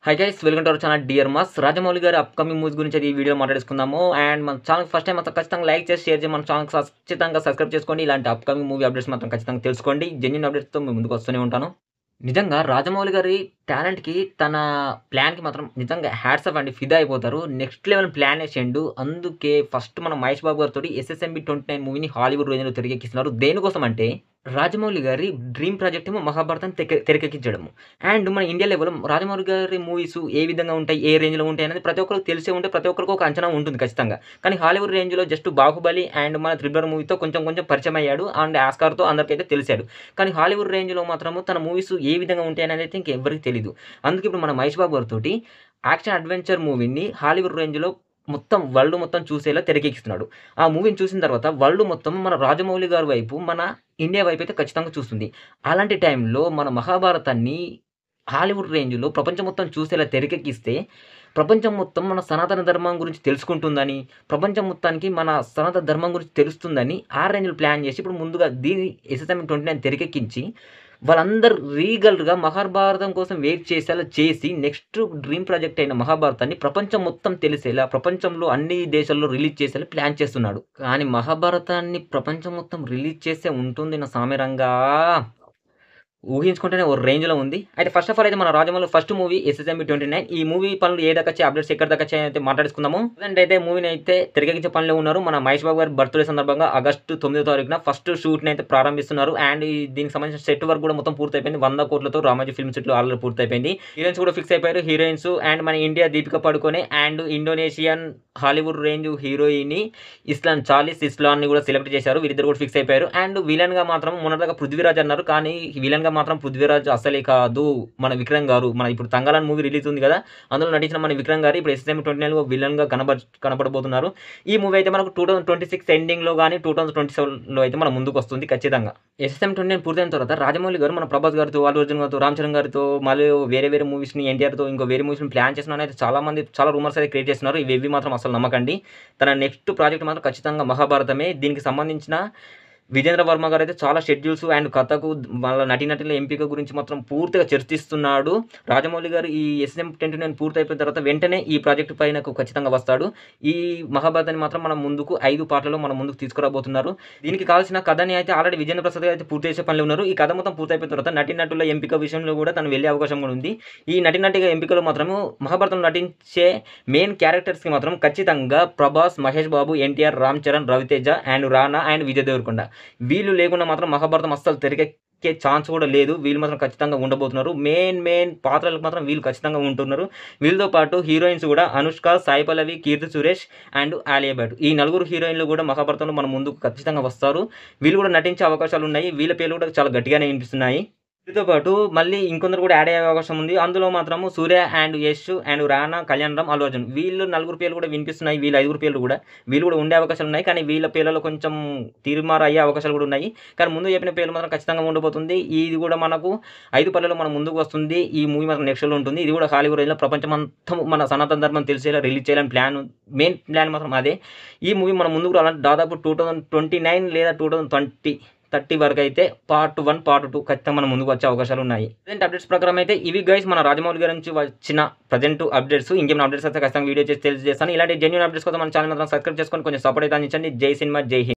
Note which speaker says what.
Speaker 1: Hi guys, welcome to our channel dear mass. Rajamouli గారి upcoming movies గురించి అయితే ఈ వీడియో మాట్లాడుకుందాము. అండ్ మన ఛానల్ ఫస్ట్ టైం మాత్రం ఖచ్చితంగా లైక్ చేసి షేర్ చేసి మన ఛానల్ ఖచ్చితంగా సబ్స్క్రైబ్ చేసుకోండి. ఇలాంటి అప్కమింగ్ మూవీ అప్డేట్స్ మాత్రం ఖచ్చితంగా తెలుసుకోండి. జెన్యూన్ అప్డేట్స్తో మేము ముందుకు వస్తూనే ఉంటాను. నిజంగా రాజమౌళి గారి టాలెంట్‌కి, తన ప్లాన్‌కి మాత్రం నిజంగా హ్యాట్స్ ఆఫ్ అండి. ఫిదా అయిపోతారు. నెక్స్ట్ లెవెల్ ప్లాన్ ఏసిండు. అందుకే ఫస్ట్ మన మహేష్ బాబు గారితోటి ఎస్ఎస్ఎంబి 29 మూవీని హాలీవుడ్ రేంజ్‌లో తెరకెక్కిస్తున్నారు. దేనికోసం అంటే రాజమౌళి గారి డ్రీమ్ ప్రాజెక్ట్ ఏమో మహాభారతం తెరకెక్కించడము. అండ్ మన ఇండియా లెవెల్ రాజమౌళి గారి మూవీస్ ఏ విధంగా ఉంటాయి, ఏ రేంజ్‌లో ఉంటాయి అనేది ప్రతి ఒక్కరికి తెలిసే ఉంటే ప్రతి ఒక్కరికి ఒక అంచనా ఉంటుంది ఖచ్చితంగా. కానీ హాలీవుడ్ రేంజ్‌లో జస్ట్ 'బాహుబలి' అండ్ మన 'త్రిబుల్' మూవీతో కొంచెం పరిచయం అయ్యాడు. అండ్ ఆస్కార్‌తో అందరికైతే తెలిసాడు. కానీ హాలీవుడ్ రేంజ్‌లో మాత్రము తన మూవీస్ ఏ విధంగా ఉంటాయి అనేది అయితే ఇంకెవ్వరికీ తెలీదు. అందుకే ఇప్పుడు మన మహేష్ బాబు గారితోటి యాక్షన్ అడ్వెంచర్ మూవీని హాలీవుడ్ రేంజ్‌లో మొత్తం వరల్డ్ మొత్తం చూసేలా తెరకెక్కిస్తున్నాడు. ఆ మూవీని చూసిన తర్వాత వరల్డ్ మొత్తం మన రాజమౌళి గారి వైపు, మన ఇండియా వైపు అయితే ఖచ్చితంగా చూస్తుంది. అలాంటి టైంలో మన మహాభారతాన్ని హాలీవుడ్ రేంజ్‌లో ప్రపంచం మొత్తం చూసేలా తెరకెక్కిస్తే, ప్రపంచం మొత్తం మన సనాతన ధర్మం గురించి తెలుసుకుంటుందని, ప్రపంచం మొత్తానికి మన సనాతన ధర్మం గురించి తెలుస్తుందని ఆ రేంజ్‌లో ప్లాన్ చేసి ఇప్పుడు ముందుగా దీన్ని ఎస్ఎస్ఎంబి 29 తెరకెక్కించి వాళ్ళందరూ రీగల్‌గా మహాభారతం కోసం వెయిట్ చేసేలా చేసి నెక్స్ట్ డ్రీమ్ ప్రాజెక్ట్ అయిన మహాభారతాన్ని ప్రపంచం మొత్తం తెలిసేలా, ప్రపంచంలో అన్ని దేశాల్లో రిలీజ్ చేసేలా ప్లాన్ చేస్తున్నాడు. కానీ మహాభారతాన్ని ప్రపంచం మొత్తం రిలీజ్ చేసే ఉంటుంది నా సామిరంగా ఊహించుకుంటేనే ఓ రేంజ్‌లో ఉంది. అయితే ఫస్ట్ ఆఫ్ ఆల్ అయితే మన రాజమౌళి ఫస్ట్ మూవీ ఎస్ఎస్ఎంబి 29. ఈ మూవీ పనులు ఏ దాకా వచ్చాయి, అప్డేట్స్ ఎక్కడి దాకా వచ్చాయి అయితే మాట్లాడుకుందాము. ప్రజెంట్ అయితే మూవీని అయితే తెరకెక్కించే పనిలో ఉన్నారు. మన మహేష్ బాబు గారి బర్త్‌డే సందర్భంగా ఆగస్టు 9వ తారీఖున ఫస్ట్ షూట్‌ని అయితే ప్రారంభిస్తున్నారు. అండ్ దీనికి సంబంధించిన సెట్ వర్క్ కూడా మొత్తం పూర్తయిపోయింది. 100 కోట్లతో రామోజీ ఫిల్మ్ సిటీలో ఆల్రెడీ పూర్తయిపోయింది. హీరోయిన్స్ కూడా ఫిక్స్ అయిపోయారు. హీరోయిన్స్ అండ్ మన India Deepika Padukone and Indonesian Hollywood range heroine ఇస్లాన్ని కూడా సెలెక్ట్ చేశారు. వీరిద్దరు కూడా ఫిక్స్ అయిపోయారు. అండ్ విలన్‌గా మాత్రం మొన్నటిదాకా పృథ్వీరాజ్ అన్నారు. కానీ విలన్‌గా మాత్రం పృథ్వీరాజ్ అసలే కాదు, మన విక్రమ్ గారు. మన ఇప్పుడు 'తంగాలన్' మూవీ రిలీజ్ ఉంది కదా, అందులో నటించిన మన విక్రమ్ గారు ఇప్పుడు ఎస్ఎస్ఎంబి 29లో విలన్‌గా కనపడబోతున్నారు. ఈ మూవీ అయితే మనకు 2026 ఎండింగ్‌లో గాని 2027లో అయితే మన ముందుకు వస్తుంది ఖచ్చితంగా. ఎస్ఎస్ఎంబి 29 పూర్తయిన తర్వాత రాజమౌళి గారు మన ప్రభాస్ గారితో, అల్లు అర్జున్ గారితో, రామ్ చరణ్ గారితో, మళ్ళీ వేరే మూవీస్‌ని ఎన్టీఆర్‌తో ఇంకో వేరే మూవీస్‌ని ప్లాన్ చేస్తున్నారని అయితే చాలా రూమర్స్ అయితే క్రియేట్ చేస్తున్నారు. ఇవేవి మాత్రం అసలు నమ్మకండి. తన నెక్స్ట్ ప్రాజెక్ట్ మాత్రం ఖచ్చితంగా మహాభారతమే. దీనికి సంబంధించిన విజేంద్ర వర్మ గారు అయితే చాలా షెడ్యూల్స్ అండ్ కథకు వాళ్ళ నటీనటుల ఎంపిక గురించి మాత్రం పూర్తిగా చర్చిస్తున్నాడు. రాజమౌళి గారు ఈ ఎస్ఎస్ఎంబి 29 పూర్తయిపోయిన తర్వాత వెంటనే ఈ ప్రాజెక్ట్ పైనకు ఖచ్చితంగా వస్తాడు. ఈ మహాభారతాన్ని మాత్రం మనం ముందుకు 5 పార్ట్‌లలో మన ముందుకు తీసుకురాబోతున్నారు. దీనికి కావాల్సిన కథని అయితే ఆల్రెడీ విజేంద్ర ప్రసాద్ గారు అయితే పూర్తి చేసే పనిలో ఉన్నారు. ఈ కథ మొత్తం పూర్తయిపోయిన తర్వాత నటీనటుల ఎంపిక విషయంలో కూడా తను వెళ్ళే అవకాశం కూడా ఉంది. ఈ నటీనటిగా ఎంపికలో మాత్రము మహాభారతంలో నటించే మెయిన్ క్యారెక్టర్స్‌కి మాత్రం ఖచ్చితంగా Prabhas, Mahesh Babu, NTR, Ram Charan, Raviteja and Rana and Vijay Devarakonda వీళ్ళు లేకుండా మాత్రం మహాభారతం అస్సలు తెరకెక్కే ఛాన్స్ కూడా లేదు. వీళ్ళు మాత్రం ఖచ్చితంగా ఉండబోతున్నారు. మెయిన్ పాత్రలకు మాత్రం వీళ్ళు ఖచ్చితంగా ఉంటున్నారు. వీళ్ళతో పాటు హీరోయిన్స్ కూడా అనుష్క, సాయి పల్లవి, కీర్తి సురేష్ అండ్ ఆలియా భట్. ఈ నలుగురు హీరోయిన్లు కూడా మహాభారతంలో మన ముందుకు ఖచ్చితంగా వస్తారు. వీళ్ళు కూడా నటించే అవకాశాలు ఉన్నాయి. వీళ్ళ పేర్లు కూడా చాలా గట్టిగానే వినిపిస్తున్నాయి. వీటితో పాటు మళ్ళీ ఇంకొందరు కూడా యాడ్ అయ్యే అవకాశం ఉంది. అందులో మాత్రము సూర్య అండ్ యష్ అండ్ రానా, కళ్యాణ్ రామ్, అల్లు అర్జున్ వీళ్ళు నలుగురు పేర్లు కూడా వినిపిస్తున్నాయి. వీళ్ళ 5గురు పేర్లు కూడా వీళ్ళు కూడా ఉండే అవకాశాలు ఉన్నాయి. కానీ వీళ్ళ పేర్లలో కొంచెం తీర్మారు అయ్యే అవకాశాలు కూడా ఉన్నాయి. కానీ ముందు చెప్పిన పేర్లు మాత్రం ఖచ్చితంగా ఉండబోతుంది. ఇది కూడా మనకు 5 పనులలో మన ముందుకు వస్తుంది. ఈ మూవీ మాత్రం నెక్స్ట్‌లో ఉంటుంది. ఇది కూడా హాలీవుడ్ రేంజ్‌లో ప్రపంచం మొత్తం మన సనాతన ధర్మం తెలిసేలా రిలీజ్ చేయాలని మెయిన్ ప్లాన్ మాత్రం అదే. ఈ మూవీ మన ముందుకు రావాలంటే దాదాపు 2029 లేదా 2030 వరకు అయితే పార్ట్ 1, పార్ట్ 2 ఖచ్చితంగా మన ముందుకు వచ్చే అవకాశాలు ఉన్నాయి. ప్రజెంట్ అప్డేట్స్ ప్రకారం అయితే ఇవి గైస్ మన రాజమౌళి గారి నుంచి వచ్చిన ప్రజెంట్ అప్డేట్స్. ఇంకేమైనా అప్డేట్స్ అయితే ఖచ్చితంగా వీడియో చేసి తెలియజేస్తాను. ఇలాంటి జెన్యూన్ అప్డేట్స్ కోసం మన ఛానల్ మాత్రం సబ్స్క్రైబ్ చేసుకొని కొంచెం సపోర్ట్ అయితే అందించండి. జై సినిమా, జై హింద్.